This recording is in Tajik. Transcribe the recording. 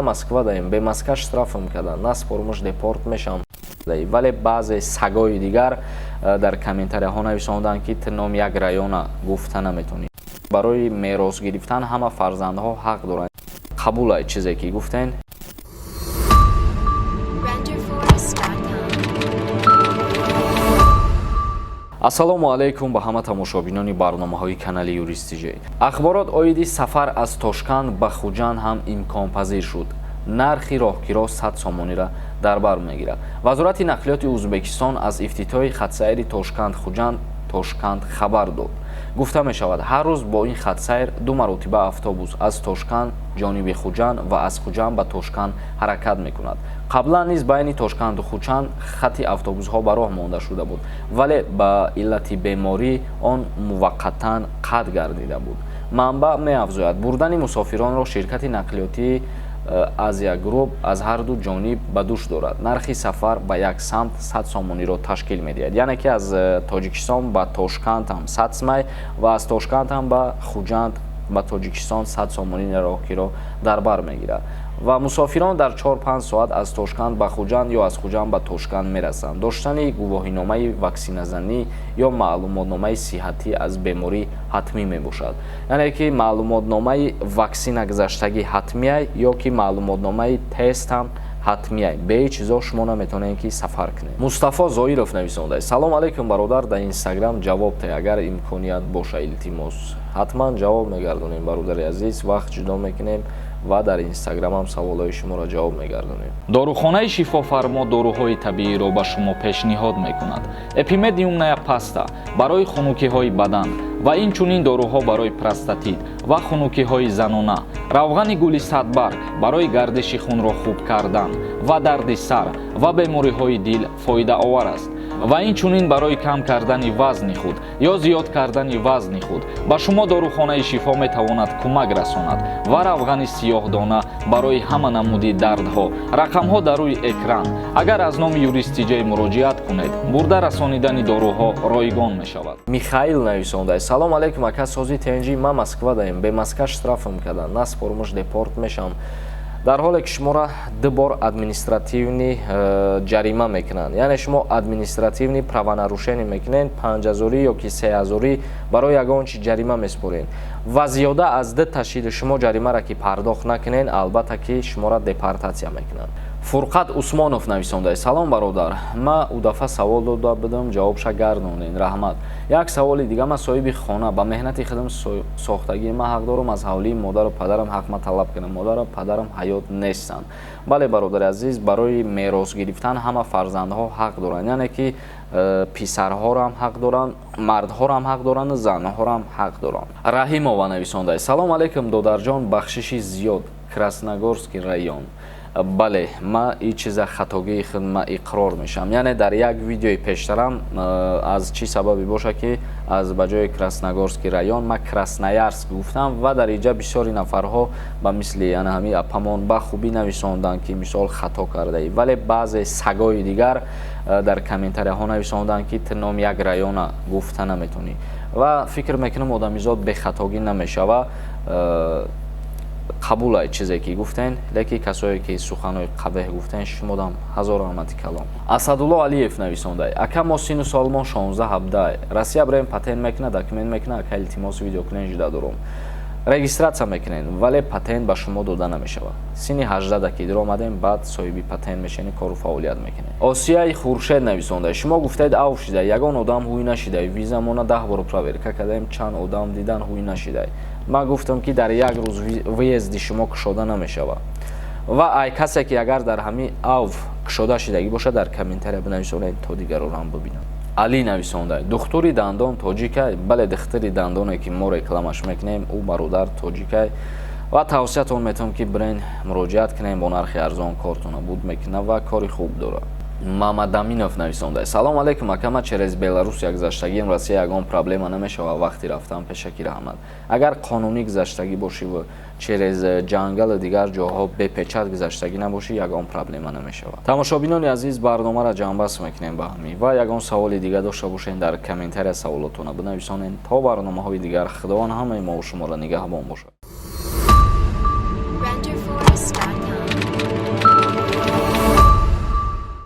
Москва даем, به Москва штраф میکردن، نسپرمش دپورت میشم. ولی بعضی سگای دیگر در کامنتاری ها نویساندن که نام یک رایون گفته نمیتونی. برای میراث گرفتن همه فرزندها حق دارن. قبول است چیزی که گفتن. ассалому алайкум ба ҳама тамошобинони барномаҳои канали Юристи J. Ахборот оиди сафар аз Тошканд ба Хуҷанд ҳам имконпазир шуд. нархи роҳгиро 100 сомониро дар бар мегирад. Вазорати нақлиёти Ӯзбекистон аз ифтитоҳи хатсайри Тошканд-Хуҷанд Тошканд хабар дод. гуфта мешавад ҳар рӯз бо ин хатсайр 2 маротиба автобус аз Тошканд ҷониби Хуҷанд ва аз Хуҷанд ба Тошканд ҳаракат мекунад. қаблан низ байни Тошканду Хуҷанд хати автобусҳо ба роҳ монда шуда буд, вале ба иллати беморӣ он муваққатан қатъ гардида буд. манбаъ меафзояд бурдани мусофиронро ширкати нақлиёти Азия Груп аз ҳар ду ҷониб ба дӯш дорад. нархи сафар ба як самт 100 сомониро ташкил медиҳад. яъне ки аз Тоҷикистон ба Тошканд ҳам 100 сомон ва аз Тошканд ҳам ба Хуҷанд ба Тоҷикистон 100 сомони роҳгиро дар бар мегирад ва мусофирон дар 4-5 соат аз Тошканд ба Хуҷанд ё аз Хуҷанд ба Тошканд мерасанд. доштани гувоҳиномаи ваксиназанӣ ё маълумотномаи сиҳатӣ аз беморӣ ҳатмӣ мебошад. яъне ки маълумотномаи ваксина гузаштагӣ ҳатмия ё ки маълумотномаи тест ҳам ҳатмия. бе ҳеҷ чизо шумо наметавонед ки сафар кунед. Мустафо Зоиров нависондаст: салом алайкум бародар, дар Инстаграм ҷавоб те, агар имконият боша илтимос. ҳатман ҷавоб мегардонем бародари азиз, вақт ҷудо мекунем ва дар Инстаграм ҳам саволҳои шуморо ҷавоб мегардонем. дорухонаи шифофармо доруҳои табииро ба шумо пешниҳод мекунад. эпимедиумная паста барои хунукиҳои бадан ва инчунин доруҳо барои простатит ва хунукиҳои занона, равғани гули садбарг барои гардиши хунро хуб кардан ва дарди сар ва бемориҳои дил фоидаовар аст ва инчунин барои кам кардани вазни худ ё зиёд кардани вазни худ ба шумо дорухонаи шифо метавонад кӯмак расонад ва равғани сиёҳдона барои ҳама намуди дардҳо. рақамҳо дар рӯи экран. агар аз номи Юристи J муроҷиат кунед, бурда расонидани доруҳо ройгон мешавад. Михаил нависондаст: салом алайкум ака, сози тенҷи ма Москва даем, به Москва штраф میکردن، نسپرمش دپورت میشم. در حالی که شما را 2 بار ادمینستراتیونی جریمه میکنند. یعنی شما ادمینستراتیونی правонарушение میکنین 5000 یا که 3000 برای یگان چی جریمه میسپرین و زیاده از 2 تشدید شما جریمه را که پرداخت نکنین البته که شما را депортация میکنند. Фурқат Усмонов нависондаст: салом бародар, ма у дафъа савол дода будам, ҷавобша гардонед, раҳмат. як саволи дига, ма соҳиби хона ба меҳнати худам сохтагӣ ма ҳақ дорам аз ҳавлии модару падарам ҳақма талаб кунам. модару падарам ҳаёт нестанд. бале бародари азиз, барои мерос гирифтан ҳама фарзандҳо ҳақ доранд, яъне ки писарҳоро ҳам ҳақ доранд, мардҳоро ҳам ҳақ доранд, занҳоро ҳам ҳақ доранд. раҳимова нависондаст: салом алайкум додарҷон, бахшиши зиёд, Красногорский район. бале, ма ин чиза хатогии худ ма иқрор мешам. яъне дар як видеои пештарам аз чӣ сабаби боша ки аз ба ҷои Красногорский район ма Красноярск гуфтам ва дар инҷа бисёри нафарҳо ба мисли яъне ҳамин апамон ба хубӣ нависонданд ки мисол хато кардаӣ, вале баъзе сагои дигар дар комментарияҳо нависонданд ки ту ном як района гуфта наметонӣ ва фикр мекунам одамизод бехатогӣ намешава. қабул аст чизе ки гуфтен, леки касое ки суханои қабеҳ гуфтен шумодам ҳазор раҳмати калом. Асадулло Алиев нависондаст: ака мо сину солмон 16-17, Россия браем патент мекунад, документ мекунад, ака илтимос видео кунен ҷуда дорум. регистратсия мекунен, вале патент ба шумо дода намешавад. сини 18 ки дир омадем, баъд соҳиби патент мешавӣ, кору фаъолият мекунед. осияи Хуршед нависондаст: шумо гуфтед ав шида, ягон одам ҳуй нашида, визамона 10 бор проверка кардаем, чанд одам дидан ҳуй нашида. ма гуфтам ки дар як рӯз выезди шумо кушода намешавад ва ай касе ки агар дар ҳамин ав кушода шидагӣ бошад дар комментария бинависонед то дигаронро ҳам бубинанд. али нависондаст: духтури дандон тоҷикай? бале, духтури дандоне ки мо рекламаш мекунем ӯ бародар тоҷикай ва тавсиятон метавонам ки бирен муроҷиат кунем, бо нархи арзон кортона буд мекуна ва кори хуб дорад. Мамад Аминов нависондаст: салом алайкум ака, ма через Беларусия гузаштагиам, Россия ягон проблема намешава вақти рафтан пешаки раҳмат. агар қонунӣ гузаштагӣ бошӣ ва через ҷангали дигар ҷоҳо бепечат гузаштагӣ набошӣ, ягон проблема намешава. тамошобинони азиз, барномаро ҷамъбаст мекунем ба ҳамин ва ягон саволи дига дошта бошед дар комментария саволотона бинависонед. то барномаҳои дигар, худованд ҳамаи мо шуморо нигаҳбон бошад.